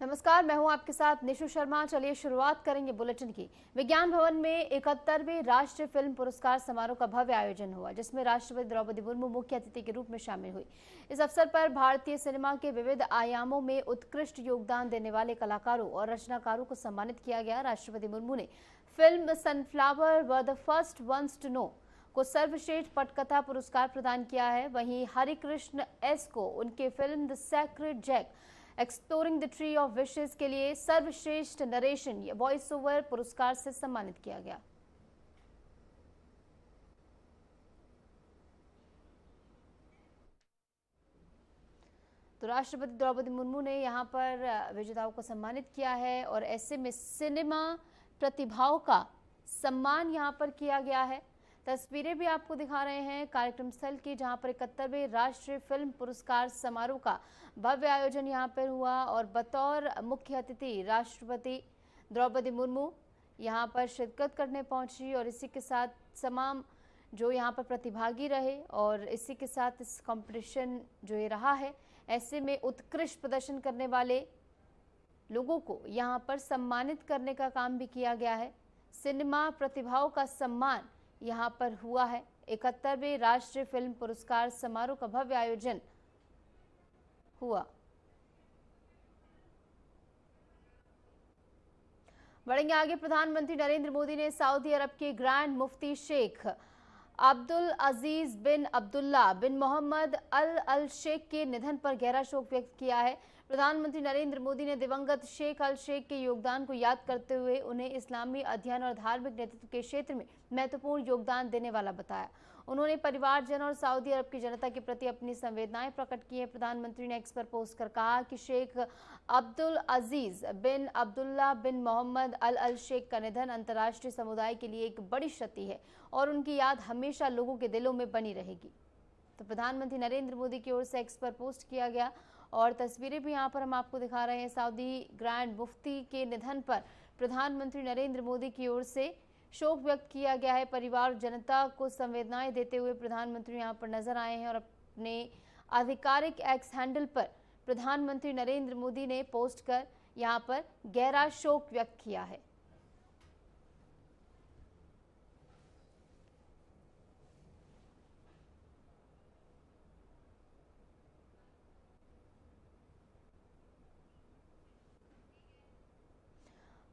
नमस्कार, मैं हूं आपके साथ निशु शर्मा। चलिए शुरुआत करेंगे बुलेटिन की। विज्ञान भवन में 71वें राष्ट्रीय फिल्म पुरस्कार समारोह का भव्य आयोजन हुआ, जिसमें राष्ट्रपति द्रौपदी मुर्मू मुख्य अतिथि के रूप में शामिल हुई। इस अवसर पर भारतीय सिनेमा के विविध आयामों में उत्कृष्ट योगदान देने वाले कलाकारों और रचनाकारों को सम्मानित किया गया। राष्ट्रपति मुर्मू ने film sunflower were the first ones to know को सर्वश्रेष्ठ पटकथा पुरस्कार प्रदान किया है। वहीं हरिकृष्ण एस को उनके film the sacred jack exploring the tree of wishes के लिए सर्वश्रेष्ठ नरेशन वॉइस ओवर पुरस्कार से सम्मानित किया गया। तो राष्ट्रपति द्रौपदी मुर्मू ने यहां पर विजेताओं को सम्मानित किया है और ऐसे में सिनेमा प्रतिभाओं का सम्मान यहां पर किया गया है। तस्वीरें भी आपको दिखा रहे हैं कार्यक्रम स्थल की, जहां पर 71वें राष्ट्रीय फिल्म पुरस्कार समारोह का भव्य आयोजन यहां पर हुआ और बतौर मुख्य अतिथि राष्ट्रपति द्रौपदी मुर्मू यहां पर शिरकत करने पहुंची और इसी के साथ तमाम जो यहां पर प्रतिभागी रहे और इसी के साथ इस कंपटीशन जो ये रहा है, ऐसे में उत्कृष्ट प्रदर्शन करने वाले लोगों को यहां पर सम्मानित करने का काम भी किया गया है। सिनेमा प्रतिभाओं का सम्मान यहां पर हुआ है। 71वें राष्ट्रीय फिल्म पुरस्कार समारोह का भव्य आयोजन हुआ। बढ़ेंगे आगे। प्रधानमंत्री नरेंद्र मोदी ने सऊदी अरब के ग्रैंड मुफ्ती शेख अब्दुल अजीज बिन अब्दुल्ला बिन मोहम्मद अल शेख के निधन पर गहरा शोक व्यक्त किया है। प्रधानमंत्री नरेंद्र मोदी ने दिवंगत शेख अल शेख के योगदान को याद करते हुए उन्हें इस्लामी अध्ययन और धार्मिक नेतृत्व के क्षेत्र में महत्वपूर्ण योगदान देने वाला बताया। उन्होंने परिवारजन और सऊदी अरब की जनता के प्रति अपनी संवेदनाएं प्रकट की है। प्रधानमंत्री ने एक्स पर पोस्ट कर कहा कि शेख अब्दुल अजीज बिन अब्दुल्ला बिन मोहम्मद अल शेख का निधन अंतर्राष्ट्रीय समुदाय के लिए एक बड़ी क्षति है और उनकी याद हमेशा लोगों के दिलों में बनी रहेगी। तो प्रधानमंत्री नरेंद्र मोदी की ओर से एक्स पर पोस्ट किया गया और तस्वीरें भी यहाँ पर हम आपको दिखा रहे हैं। सऊदी ग्रैंड मुफ्ती के निधन पर प्रधानमंत्री नरेंद्र मोदी की ओर से शोक व्यक्त किया गया है। परिवार और जनता को संवेदनाएं देते हुए प्रधानमंत्री यहाँ पर नजर आए हैं और अपने आधिकारिक एक्स हैंडल पर प्रधानमंत्री नरेंद्र मोदी ने पोस्ट कर यहाँ पर गहरा शोक व्यक्त किया है।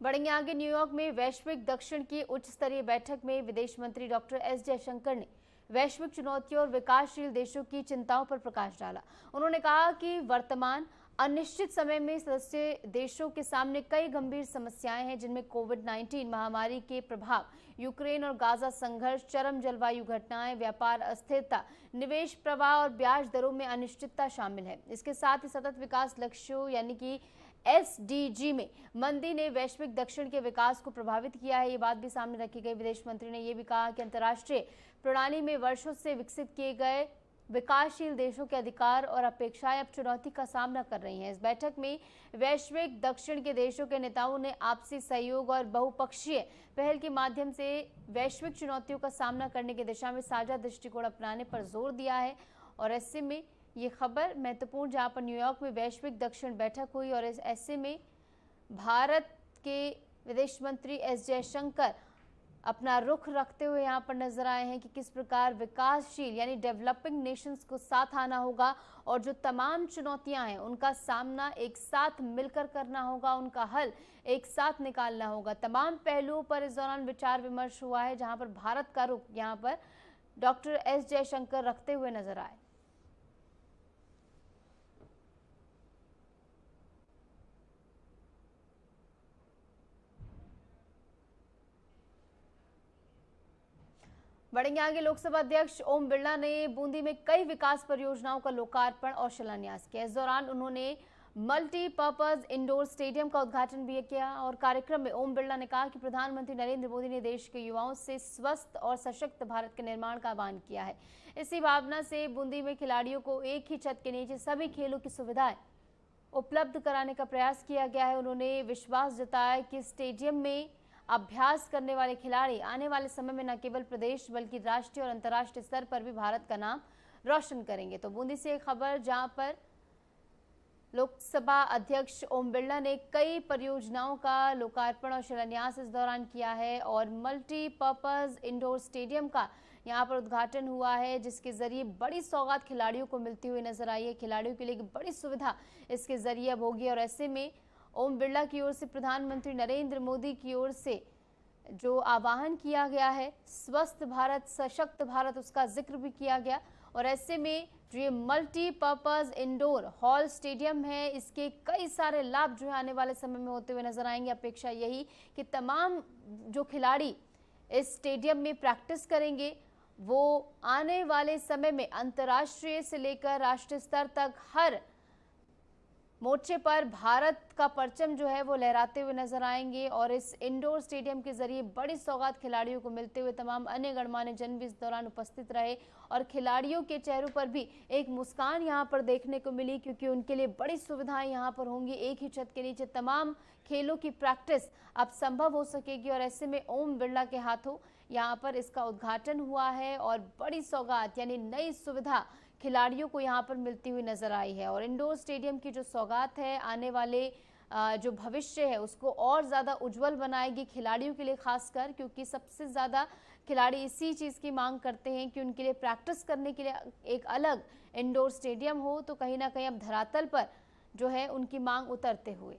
बढ़ेंगे आगे। न्यूयॉर्क में वैश्विक दक्षिण की उच्च स्तरीय बैठक में विदेश मंत्री डॉक्टर एस जयशंकर ने वैश्विक चुनौतियों और विकासशील देशों की चिंताओं पर प्रकाश डाला। उन्होंने कहा कि वर्तमान अनिश्चित समय में सदस्य देशों के सामने कई गंभीर समस्याएं हैं, जिनमें कोविड-19 महामारी के प्रभाव, यूक्रेन और गाजा संघर्ष, चरम जलवायु घटनाएं, व्यापार अस्थिरता, निवेश प्रवाह और ब्याज दरों में अनिश्चितता शामिल है। इसके साथ ही सतत विकास लक्ष्यों यानी कि SDG में मंदी ने वैश्विक दक्षिण के विकास को प्रभावित किया है। ये बात भी सामने रखी गई। विदेश मंत्री ने यह भी कहा कि अंतर्राष्ट्रीय प्रणाली में वर्षों से विकसित किए गए विकासशील देशों के अधिकार और अपेक्षाएं अब चुनौती का सामना कर रही हैं। इस बैठक में वैश्विक दक्षिण के देशों के नेताओं ने आपसी सहयोग और बहुपक्षीय पहल के माध्यम से वैश्विक चुनौतियों का सामना करने की दिशा में साझा दृष्टिकोण अपनाने पर जोर दिया है। और ऐसे में ये खबर महत्वपूर्ण, जहां पर न्यूयॉर्क में वैश्विक दक्षिण बैठक हुई और ऐसे में भारत के विदेश मंत्री एस जयशंकर अपना रुख रखते हुए यहां पर नजर आए हैं कि किस प्रकार विकासशील यानी डेवलपिंग नेशंस को साथ आना होगा और जो तमाम चुनौतियां हैं उनका सामना एक साथ मिलकर करना होगा, उनका हल एक साथ निकालना होगा। तमाम पहलुओं पर इस दौरान विचार विमर्श हुआ है, जहां पर भारत का रुख यहां पर डॉक्टर एस जयशंकर रखते हुए नजर आए। बढ़ेंगे आगे। लोकसभा अध्यक्ष ओम बिरला ने बूंदी में कई विकास परियोजनाओं का लोकार्पण और शिलान्यास किया। इस दौरान उन्होंने मल्टीपर्पज इंडोर स्टेडियम का उद्घाटन भी किया और कार्यक्रम में ओम बिरला ने कहा कि प्रधानमंत्री नरेंद्र मोदी ने देश के युवाओं से स्वस्थ और सशक्त भारत के निर्माण का आह्वान किया है। इसी भावना से बूंदी में खिलाड़ियों को एक ही छत के नीचे सभी खेलों की सुविधाएं उपलब्ध कराने का प्रयास किया गया है। उन्होंने विश्वास जताया कि स्टेडियम में अभ्यास करने वाले खिलाड़ी आने वाले समय में न केवल प्रदेश बल्कि राष्ट्रीय और अंतर्राष्ट्रीय स्तर पर भी भारत का नाम रोशन करेंगे। तो बूंदी से एक खबर, जहां पर लोकसभा अध्यक्ष ओम बिरला ने कई परियोजनाओं का लोकार्पण और शिलान्यास इस दौरान किया है और मल्टीपर्पज इंडोर स्टेडियम का यहां पर उद्घाटन हुआ है, जिसके जरिए बड़ी सौगात खिलाड़ियों को मिलती हुई नजर आई है। खिलाड़ियों के लिए एक बड़ी सुविधा इसके जरिए अब होगी और ऐसे में ओम बिरला की ओर से प्रधानमंत्री नरेंद्र मोदी की ओर से जो आह्वान किया गया है, स्वस्थ भारत सशक्त भारत, उसका जिक्र भी किया गया। और ऐसे में जो ये मल्टीपर्पज इंडोर हॉल स्टेडियम है, इसके कई सारे लाभ जो है आने वाले समय में होते हुए नजर आएंगे। अपेक्षा यही कि तमाम जो खिलाड़ी इस स्टेडियम में प्रैक्टिस करेंगे वो आने वाले समय में अंतर्राष्ट्रीय से लेकर राष्ट्रीय स्तर तक हर मोर्चे पर भारत का परचम जो है वो लहराते हुए नजर आएंगे। और इस इंडोर स्टेडियम के जरिए बड़ी सौगात खिलाड़ियों को मिलते हुए तमाम अन्य गणमान्य जन भी इस दौरान उपस्थित रहे और खिलाड़ियों के चेहरों पर भी एक मुस्कान यहां पर देखने को मिली, क्योंकि उनके लिए बड़ी सुविधाएं यहां पर होंगी। एक ही छत के नीचे तमाम खेलों की प्रैक्टिस अब संभव हो सकेगी और ऐसे में ओम बिरला के हाथों यहाँ पर इसका उद्घाटन हुआ है और बड़ी सौगात यानी नई सुविधा खिलाड़ियों को यहाँ पर मिलती हुई नजर आई है। और इंडोर स्टेडियम की जो सौगात है आने वाले जो भविष्य है उसको और ज़्यादा उज्जवल बनाएगी खिलाड़ियों के लिए, खासकर क्योंकि सबसे ज़्यादा खिलाड़ी इसी चीज़ की मांग करते हैं कि उनके लिए प्रैक्टिस करने के लिए एक अलग इंडोर स्टेडियम हो। तो कहीं ना कहीं अब धरातल पर जो है उनकी मांग उतरते हुए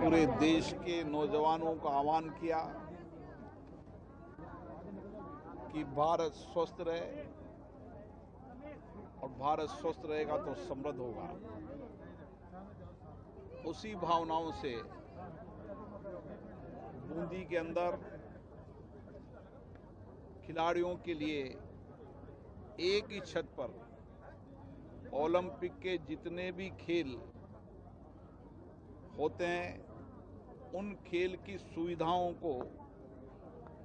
पूरे देश के नौजवानों का आह्वान किया कि भारत स्वस्थ रहे और भारत स्वस्थ रहेगा तो समृद्ध होगा। उसी भावनाओं से बूंदी के अंदर खिलाड़ियों के लिए एक ही छत पर ओलंपिक के जितने भी खेल होते हैं उन खेल की सुविधाओं को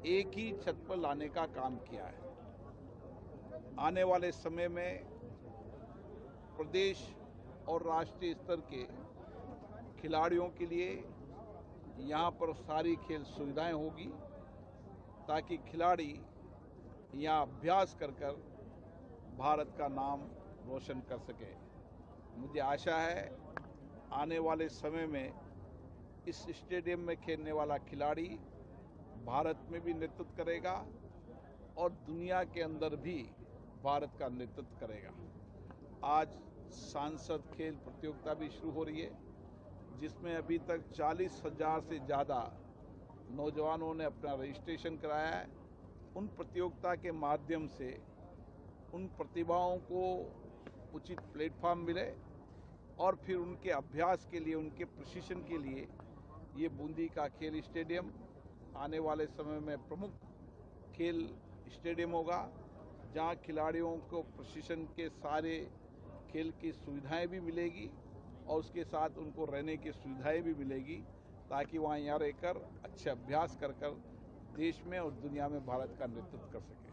एक ही छत पर लाने का काम किया है। आने वाले समय में प्रदेश और राष्ट्रीय स्तर के खिलाड़ियों के लिए यहाँ पर सारी खेल सुविधाएं होगी ताकि खिलाड़ी यहाँ अभ्यास कर कर भारत का नाम रोशन कर सके। मुझे आशा है आने वाले समय में इस स्टेडियम में खेलने वाला खिलाड़ी भारत में भी नेतृत्व करेगा और दुनिया के अंदर भी भारत का नेतृत्व करेगा। आज सांसद खेल प्रतियोगिता भी शुरू हो रही है, जिसमें अभी तक 40,000 से ज़्यादा नौजवानों ने अपना रजिस्ट्रेशन कराया है। उन प्रतियोगिता के माध्यम से उन प्रतिभाओं को उचित प्लेटफॉर्म मिले और फिर उनके अभ्यास के लिए, उनके प्रशिक्षण के लिए ये बूंदी का खेल स्टेडियम आने वाले समय में प्रमुख खेल स्टेडियम होगा, जहां खिलाड़ियों को प्रशिक्षण के सारे खेल की सुविधाएं भी मिलेगी और उसके साथ उनको रहने की सुविधाएं भी मिलेगी ताकि वहां यहाँ रहकर अच्छे अभ्यास कर कर देश में और दुनिया में भारत का नेतृत्व कर सके।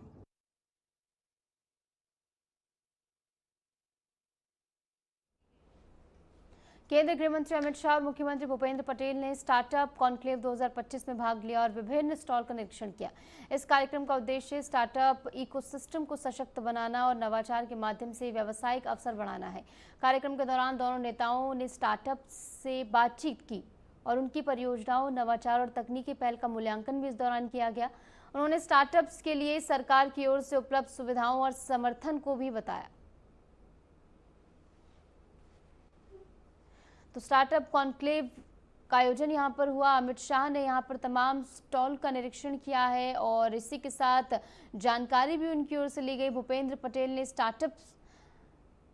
केंद्रीय गृह मंत्री अमित शाह और मुख्यमंत्री भूपेंद्र पटेल ने स्टार्टअप कॉन्क्लेव 2025 में भाग लिया और विभिन्न स्टॉल का निरीक्षण किया। इस कार्यक्रम का उद्देश्य स्टार्टअप इकोसिस्टम को सशक्त बनाना और नवाचार के माध्यम से व्यावसायिक अवसर बढ़ाना है। कार्यक्रम के दौरान दोनों नेताओं ने स्टार्टअप से बातचीत की और उनकी परियोजनाओं, नवाचार और तकनीकी पहल का मूल्यांकन भी इस दौरान किया गया। उन्होंने स्टार्टअप्स के लिए सरकार की ओर से उपलब्ध सुविधाओं और समर्थन को भी बताया। तो स्टार्टअप कॉन्क्लेव का आयोजन यहां पर हुआ। अमित शाह ने यहां पर तमाम स्टॉल का निरीक्षण किया है और इसी के साथ जानकारी भी उनकी ओर से ली गई। भूपेंद्र पटेल ने स्टार्टअप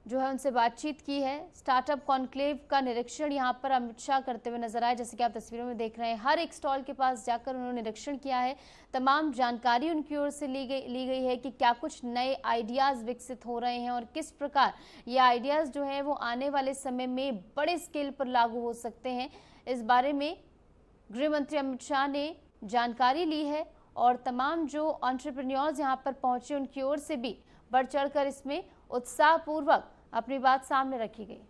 जो है उनसे बातचीत की है। स्टार्टअप कॉन्क्लेव का निरीक्षण यहां पर अमित शाह करते हुए नजर आए, जैसे कि आप तस्वीरों में देख रहे हैं। हर एक स्टॉल के पास जाकर उन्होंने निरीक्षण किया है। तमाम जानकारी उनकी ओर से ली गई है कि क्या कुछ नए आइडियाज विकसित हो रहे हैं और किस प्रकार ये आइडियाज जो है वो आने वाले समय में बड़े स्केल पर लागू हो सकते हैं। इस बारे में गृह मंत्री अमित शाह ने जानकारी ली है और तमाम जो एंटरप्रेन्योर्स यहाँ पर पहुंचे उनकी ओर से भी बढ़ चढ़कर इसमें उत्साहपूर्वक अपनी बात सामने रखी गई।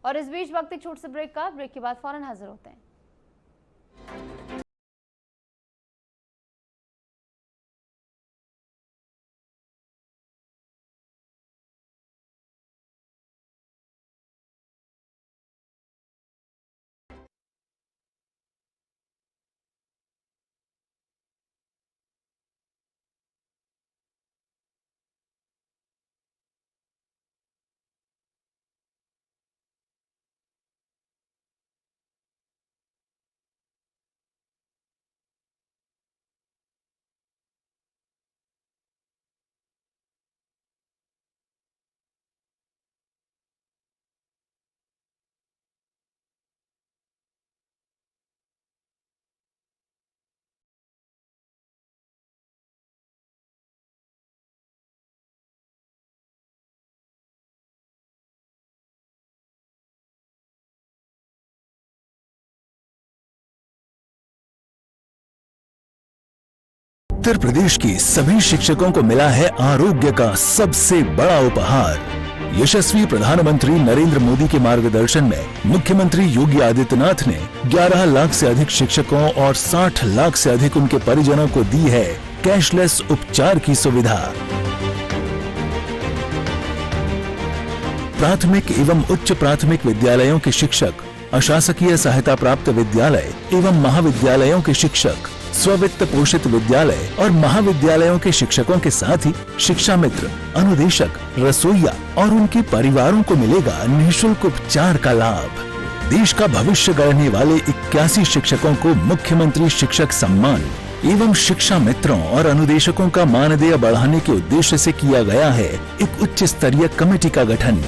और इस बीच वक्त एक छोटे से ब्रेक के बाद फौरन हाजिर होते हैं। उत्तर प्रदेश की सभी शिक्षकों को मिला है आरोग्य का सबसे बड़ा उपहार। यशस्वी प्रधानमंत्री नरेंद्र मोदी के मार्गदर्शन में मुख्यमंत्री योगी आदित्यनाथ ने 11 लाख से अधिक शिक्षकों और 60 लाख से अधिक उनके परिजनों को दी है कैशलेस उपचार की सुविधा। प्राथमिक एवं उच्च प्राथमिक विद्यालयों के शिक्षक, अशासकीय सहायता प्राप्त विद्यालय एवं महाविद्यालयों के शिक्षक, स्ववित्त पोषित विद्यालय और महाविद्यालयों के शिक्षकों के साथ ही शिक्षा मित्र, अनुदेशक, रसोइया और उनके परिवारों को मिलेगा निःशुल्क उपचार का लाभ। देश का भविष्य गढ़ने वाले 81 शिक्षकों को मुख्यमंत्री शिक्षक सम्मान एवं शिक्षा मित्रों और अनुदेशकों का मानदेय बढ़ाने के उद्देश्य से किया गया है एक उच्च स्तरीय कमेटी का गठन।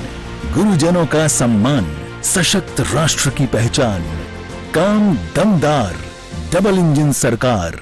गुरुजनों का सम्मान, सशक्त राष्ट्र की पहचान, काम दमदार, डबल इंजन सरकार।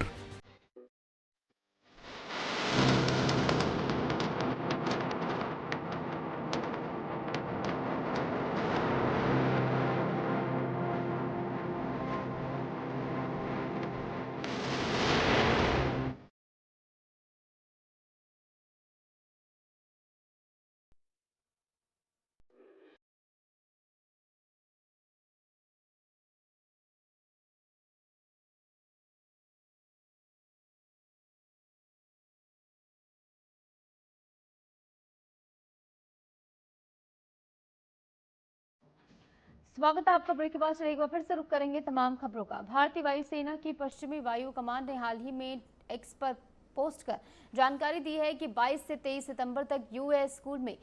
स्वागत है आपका। ब्रेक के बाद से एक बार फिर से रुक करेंगे तमाम खबरों का। भारतीय वायुसेना की पश्चिमी वायु कमान ने हाल ही में एक्स पर पोस्ट कर जानकारी दी है कि 22 से 23 सितंबर तक यूएस स्कूल में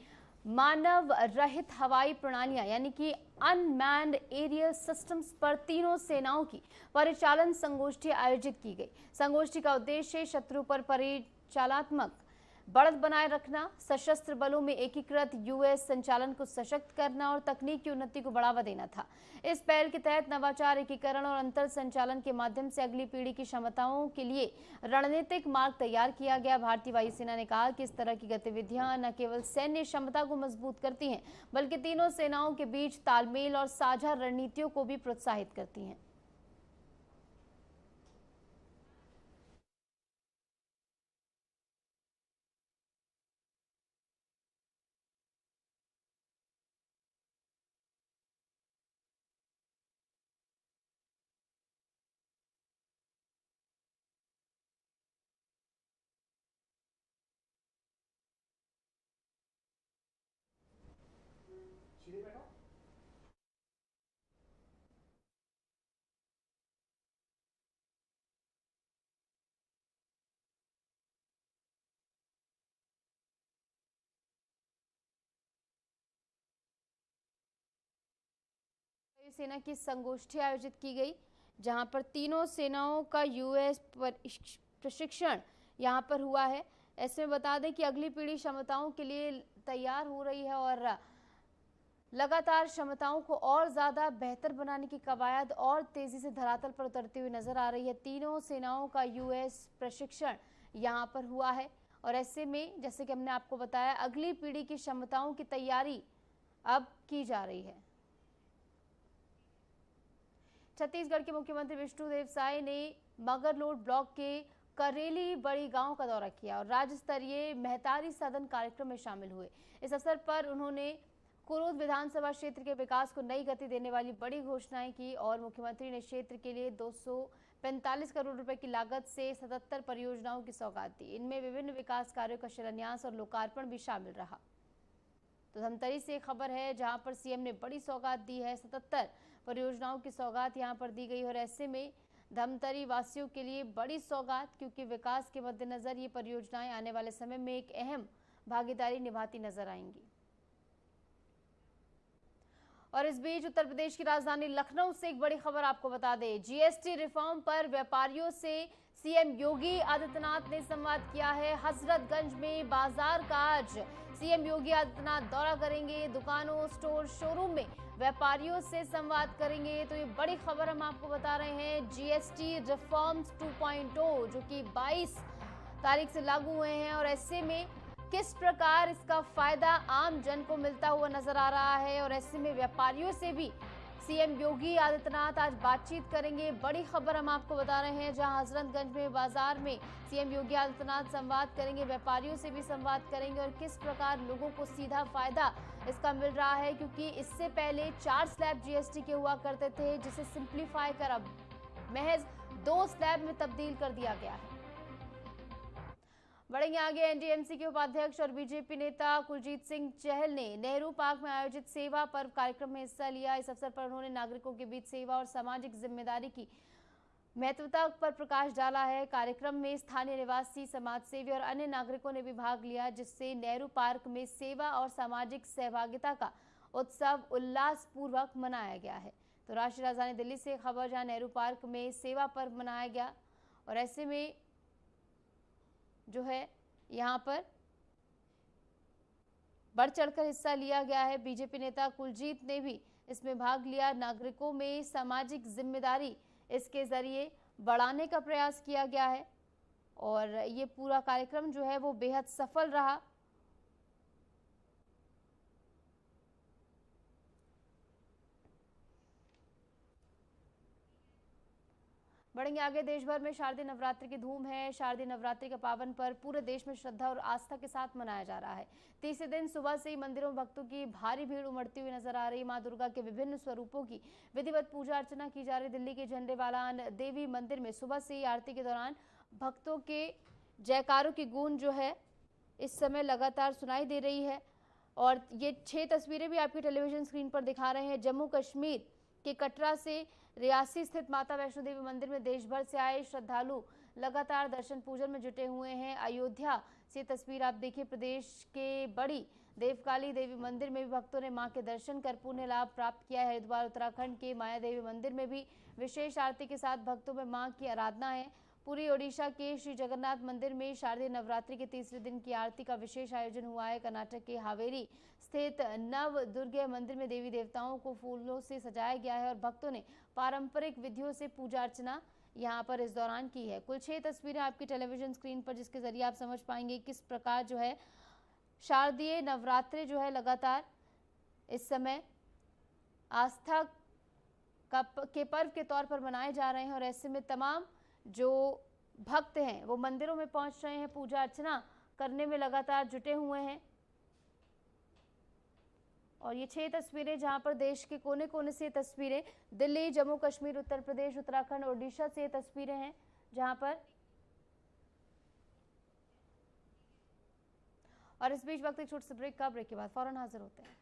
मानव रहित हवाई प्रणालियां यानी कि अनमैन्ड एरियल सिस्टम्स पर तीनों सेनाओं की परिचालन संगोष्ठी आयोजित की गई। संगोष्ठी का उद्देश्य शत्रु पर परिचालनात्मक बढ़त बनाए रखना, सशस्त्र बलों में एकीकृत यूएस संचालन को सशक्त करना और तकनीक की उन्नति को बढ़ावा देना था। इस पहल के तहत नवाचार, एकीकरण और अंतर संचालन के माध्यम से अगली पीढ़ी की क्षमताओं के लिए रणनीतिक मार्ग तैयार किया गया। भारतीय वायुसेना ने कहा कि इस तरह की गतिविधियां न केवल सैन्य क्षमता को मजबूत करती हैं, बल्कि तीनों सेनाओं के बीच तालमेल और साझा रणनीतियों को भी प्रोत्साहित करती हैं। सेना की संगोष्ठी आयोजित की गई जहां पर तीनों सेनाओं का यूएस प्रशिक्षण यहां पर हुआ है। ऐसे में बता दें कि अगली पीढ़ी क्षमताओं के लिए तैयार हो रही है और लगातार क्षमताओं को और ज्यादा बेहतर बनाने की कवायद और तेजी से धरातल पर उतरती हुई नजर आ रही है। तीनों सेनाओं का यूएस प्रशिक्षण यहां पर हुआ है और ऐसे में जैसे कि हमने आपको बताया अगली पीढ़ी की क्षमताओं की तैयारी अब की जा रही है। छत्तीसगढ़ के मुख्यमंत्री विष्णुदेव साय ने मगरलोड ब्लॉक के करेली बड़ी गांव का दौरा किया और राज्य स्तरीय महतारी सदन कार्यक्रम में शामिल हुए। इस अवसर पर उन्होंने कुरूद विधानसभा क्षेत्र के विकास को नई गति देने वाली बड़ी घोषणाएं की और मुख्यमंत्री ने क्षेत्र के लिए 245 करोड़ रुपए की लागत से 77 परियोजनाओं की सौगात दी। इनमें विभिन्न विकास कार्यों का शिलान्यास और लोकार्पण भी शामिल रहा। तो धमतरी से खबर है जहां पर सीएम ने बड़ी सौगात दी है। 77 परियोजनाओं की सौगात यहां पर दी गई और ऐसे में धमतरी वासियों के लिए बड़ी सौगात, क्योंकि विकास के मद्देनजर ये परियोजनाएं आने वाले समय में एक अहम भागीदारी निभाती नजर आएंगी। और इस बीच उत्तर प्रदेश की राजधानी लखनऊ से एक बड़ी खबर आपको बता दें। जीएसटी रिफॉर्म पर व्यापारियों से सीएम योगी आदित्यनाथ ने संवाद किया है। हजरतगंज में बाजार का आज सीएम योगी आदित्यनाथ दौरा करेंगे। दुकानों, स्टोर, शोरूम में व्यापारियों से संवाद करेंगे। तो ये बड़ी खबर हम आपको बता रहे हैं। जीएसटी रिफॉर्म्स 2.0 जो कि 22 तारीख से लागू हुए हैं और ऐसे में किस प्रकार इसका फायदा आम जन को मिलता हुआ नजर आ रहा है और ऐसे में व्यापारियों से भी सीएम योगी आदित्यनाथ आज बातचीत करेंगे। बड़ी खबर हम आपको बता रहे हैं, जहां हजरतगंज में बाजार में सीएम योगी आदित्यनाथ संवाद करेंगे, व्यापारियों से भी संवाद करेंगे और किस प्रकार लोगों को सीधा फायदा इसका मिल रहा है, क्योंकि इससे पहले 4 स्लैब जीएसटी के हुआ करते थे, जिसे सिंप्लीफाई कर अब महज 2 स्लैब में तब्दील कर दिया गया है। बढ़ेंगे आगे। एनडीएमसी के उपाध्यक्ष और बीजेपी नेता कुलजीत सिंह चहल ने नेहरू पार्क में आयोजित सेवा पर्व कार्यक्रम में हिस्सा लिया। इस अवसर पर उन्होंने नागरिकों के बीच सेवा और सामाजिक जिम्मेदारी की महत्वता पर प्रकाश डाला है। कार्यक्रम में स्थानीय निवासी, समाजसेवी और अन्य नागरिकों ने भी भाग लिया, जिससे नेहरू पार्क में सेवा और सामाजिक सहभागिता का उत्सव उल्लासपूर्वक मनाया गया है। तो राष्ट्रीय राजधानी दिल्ली से खबर, जहां नेहरू पार्क में सेवा पर्व मनाया गया और ऐसे में जो है यहाँ पर बढ़ चढ़कर हिस्सा लिया गया है। बीजेपी नेता कुलजीत ने भी इसमें भाग लिया। नागरिकों में सामाजिक जिम्मेदारी इसके जरिए बढ़ाने का प्रयास किया गया है और ये पूरा कार्यक्रम जो है वो बेहद सफल रहा। बढ़ेंगे आगे। देश भर में शारदीय नवरात्रि की धूम है। शारदीय नवरात्रि का पावन पर्व पूरे देश में श्रद्धा और आस्था के साथ मनाया जा रहा है। तीसरे दिन सुबह से ही मंदिरों में भक्तों की भारी भीड़ उमड़ती हुई नजर आ रही है। मां दुर्गा के विभिन्न स्वरूपों की विधिवत पूजा अर्चना की जा रही। दिल्ली के झंडेवालान देवी मंदिर में सुबह से ही आरती के दौरान भक्तों के जयकारों की गूंज जो है इस समय लगातार सुनाई दे रही है और ये 6 तस्वीरें भी आपकी टेलीविजन स्क्रीन पर दिखा रहे हैं। जम्मू कश्मीर के कटरा से रियासी स्थित माता वैष्णो देवी मंदिर में देश भर से आए श्रद्धालु लगातार दर्शन पूजन में जुटे हुए हैं। अयोध्या से तस्वीर आप देखिए, प्रदेश के बड़ी देवकाली देवी मंदिर में भी भक्तों ने मां के दर्शन कर पुण्य लाभ प्राप्त किया है। हरिद्वार उत्तराखंड के माया देवी मंदिर में भी विशेष आरती के साथ भक्तों में मां की आराधना है। पूरी ओडिशा के श्री जगन्नाथ मंदिर में शारदीय नवरात्रि के तीसरे दिन की आरती का विशेष आयोजन हुआ है। कर्नाटक के हावेरी स्थित नव दुर्गे मंदिर में देवी देवताओं को फूलों से सजाया गया है और भक्तों ने पारंपरिक विधियों से पूजा अर्चना यहाँ पर इस दौरान की है। कुल 6 तस्वीरें आपकी टेलीविजन स्क्रीन पर, जिसके जरिए आप समझ पाएंगे किस प्रकार जो है शारदीय नवरात्रि जो है लगातार इस समय आस्था के पर्व के तौर पर मनाए जा रहे हैं और ऐसे में तमाम जो भक्त हैं वो मंदिरों में पहुंच रहे हैं, पूजा अर्चना करने में लगातार जुटे हुए हैं। और ये 6 तस्वीरें जहां पर देश के कोने कोने से तस्वीरें, दिल्ली, जम्मू कश्मीर, उत्तर प्रदेश, उत्तराखंड, ओडिशा से तस्वीरें हैं जहां पर। और इस बीच वक्त एक छोटे से ब्रेक का, ब्रेक के बाद फौरन हाजिर होते हैं।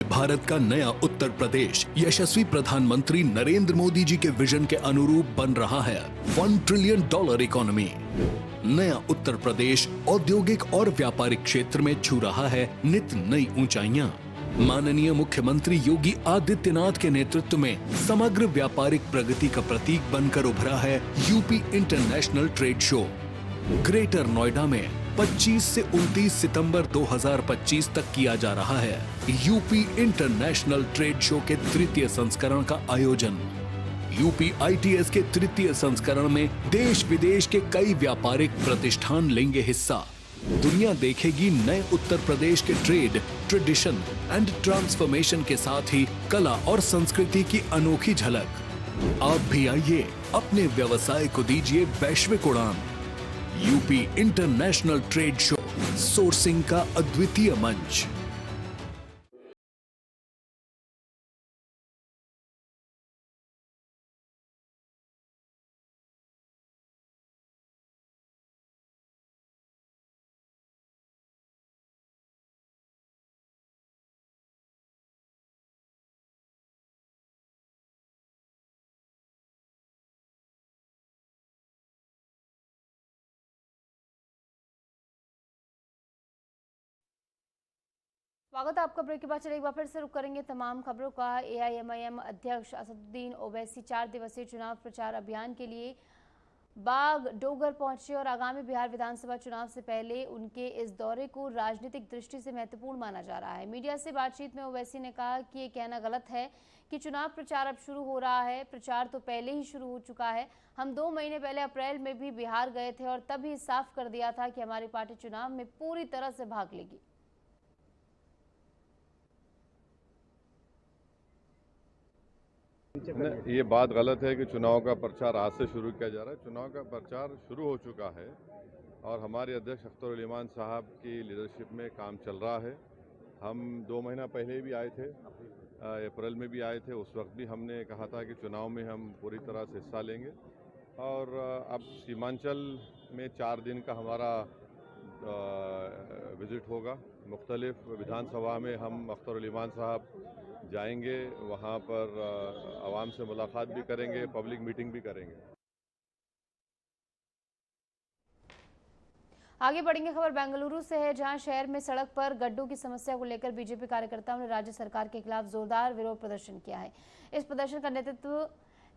भारत का नया उत्तर प्रदेश यशस्वी प्रधानमंत्री नरेंद्र मोदी जी के विजन के अनुरूप बन रहा है $1 ट्रिलियन इकोनॉमी। नया उत्तर प्रदेश औद्योगिक और व्यापारिक क्षेत्र में छू रहा है नित नई ऊंचाइयां। माननीय मुख्यमंत्री योगी आदित्यनाथ के नेतृत्व में समग्र व्यापारिक प्रगति का प्रतीक बनकर उभरा है UP international trade show. Greater Noida में 25 से 29 सितंबर 2025 तक किया जा रहा है यूपी इंटरनेशनल ट्रेड शो के 3य संस्करण का आयोजन। यूपी ITS के 3य संस्करण में देश विदेश के कई व्यापारिक प्रतिष्ठान लेंगे हिस्सा। दुनिया देखेगी नए उत्तर प्रदेश के ट्रेड, ट्रेडिशन एंड ट्रांसफॉर्मेशन के साथ ही कला और संस्कृति की अनोखी झलक। आप भी आइए, अपने व्यवसाय को दीजिए वैश्विक उड़ान। UP international trade show, sourcing का अद्वितीय मंच। स्वागत है आपका। ब्रेक के बाद चलिए एक बार फिर से रुक करेंगे तमाम खबरों का। AIMIM अध्यक्ष असदुद्दीन ओवैसी 4 दिवसीय चुनाव प्रचार अभियान के लिए बाग डोगर पहुंचे और आगामी बिहार विधानसभा चुनाव से पहले उनके इस दौरे को राजनीतिक दृष्टि से महत्वपूर्ण माना जा रहा है। मीडिया से बातचीत में ओवैसी ने कहा कि ये कहना गलत है कि चुनाव प्रचार अब शुरू हो रहा है। प्रचार तो पहले ही शुरू हो चुका है। हम 2 महीने पहले अप्रैल में भी बिहार गए थे और तभी साफ कर दिया था कि हमारी पार्टी चुनाव में पूरी तरह से भाग लेगी। ये बात गलत है कि चुनाव का प्रचार आज से शुरू किया जा रहा है। चुनाव का प्रचार शुरू हो चुका है और हमारे अध्यक्ष अख्तर उल इमान साहब की लीडरशिप में काम चल रहा है। हम 2 महीना पहले भी आए थे, अप्रैल में भी आए थे। उस वक्त भी हमने कहा था कि चुनाव में हम पूरी तरह से हिस्सा लेंगे और अब सीमांचल में 4 दिन का हमारा विजिट होगा। मुख्तलिफ विधानसभा में हम अख्तर उल इमान साहब जाएंगे, वहाँ पर आवाम से मुलाकात भी करेंगे, पब्लिक मीटिंग भी करेंगे। आगे बढ़ेंगे, खबर बेंगलुरु से है, जहां शहर में सड़क पर गड्ढों की समस्या को लेकर बीजेपी कार्यकर्ताओं ने राज्य सरकार के खिलाफ जोरदार विरोध प्रदर्शन किया है। इस प्रदर्शन का नेतृत्व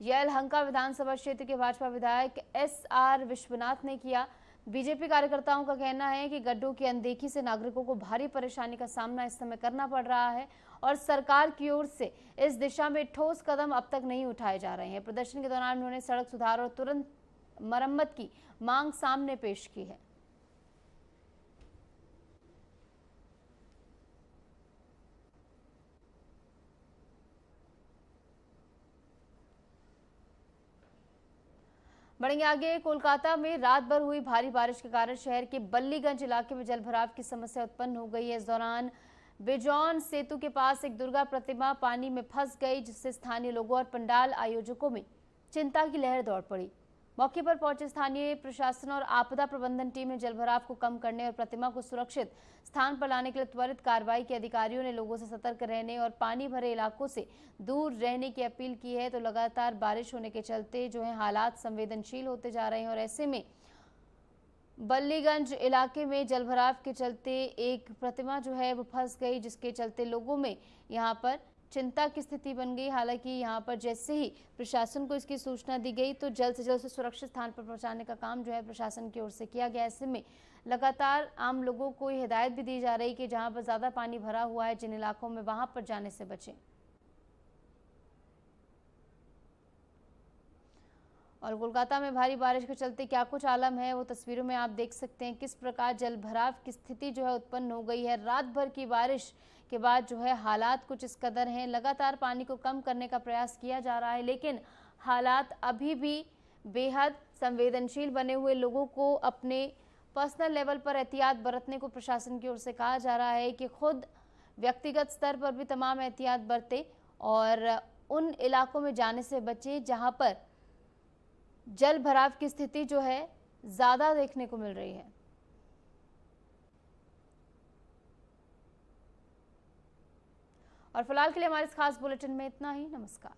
यलहंका विधानसभा क्षेत्र के भाजपा विधायक SR विश्वनाथ ने किया। बीजेपी कार्यकर्ताओं का कहना है कि गड्ढों की अनदेखी से नागरिकों को भारी परेशानी का सामना इस समय करना पड़ रहा है और सरकार की ओर से इस दिशा में ठोस कदम अब तक नहीं उठाए जा रहे हैं। प्रदर्शन के दौरान उन्होंने सड़क सुधार और तुरंत मरम्मत की मांग सामने पेश की है। बढ़ेंगे आगे, कोलकाता में रात भर हुई भारी बारिश के कारण शहर के बल्लीगंज इलाके में जलभराव की समस्या उत्पन्न हो गई है। इस दौरान बिजौन सेतु के पास एक दुर्गा प्रतिमा पानी में फंस गई, जिससे स्थानीय लोगों और पंडाल आयोजकों में चिंता की लहर दौड़ पड़ी। मौके पर पहुंचे स्थानीय प्रशासन और आपदा प्रबंधन टीम ने जलभराव को कम करने और प्रतिमा को सुरक्षित स्थान पर लाने के लिए त्वरित कार्रवाई की। अधिकारियों ने लोगों से सतर्क रहने और पानी भरे इलाकों से दूर रहने की अपील की है। तो लगातार बारिश होने के चलते जो है हालात संवेदनशील होते जा रहे हैं और ऐसे में बल्लीगंज इलाके में जलभराव के चलते एक प्रतिमा जो है वो फंस गई, जिसके चलते लोगों में यहाँ पर चिंता की स्थिति बन गई। हालांकि यहाँ पर जैसे ही प्रशासन को इसकी सूचना दी गई तो जल्द से जल्द से सुरक्षित स्थान पर पहुंचाने का काम जो है प्रशासन की ओर से किया गया। ऐसे में लगातार आम लोगों को हिदायत भी दी जा रही कि जहां पर ज्यादा पानी भरा हुआ है, जिन इलाकों में, वहां पर जाने से बचें। और कोलकाता में भारी बारिश के चलते क्या कुछ आलम है वो तस्वीरों में आप देख सकते हैं। किस प्रकार जलभराव की स्थिति जो है उत्पन्न हो गई है। रात भर की बारिश के बाद जो है हालात कुछ इस कदर हैं। लगातार पानी को कम करने का प्रयास किया जा रहा है, लेकिन हालात अभी भी बेहद संवेदनशील बने हुए। लोगों को अपने पर्सनल लेवल पर एहतियात बरतने को प्रशासन की ओर से कहा जा रहा है कि खुद व्यक्तिगत स्तर पर भी तमाम एहतियात बरतें और उन इलाकों में जाने से बचें जहां पर जल भराव की स्थिति जो है ज्यादा देखने को मिल रही है। और फिलहाल के लिए हमारे इस खास बुलेटिन में इतना ही। नमस्कार।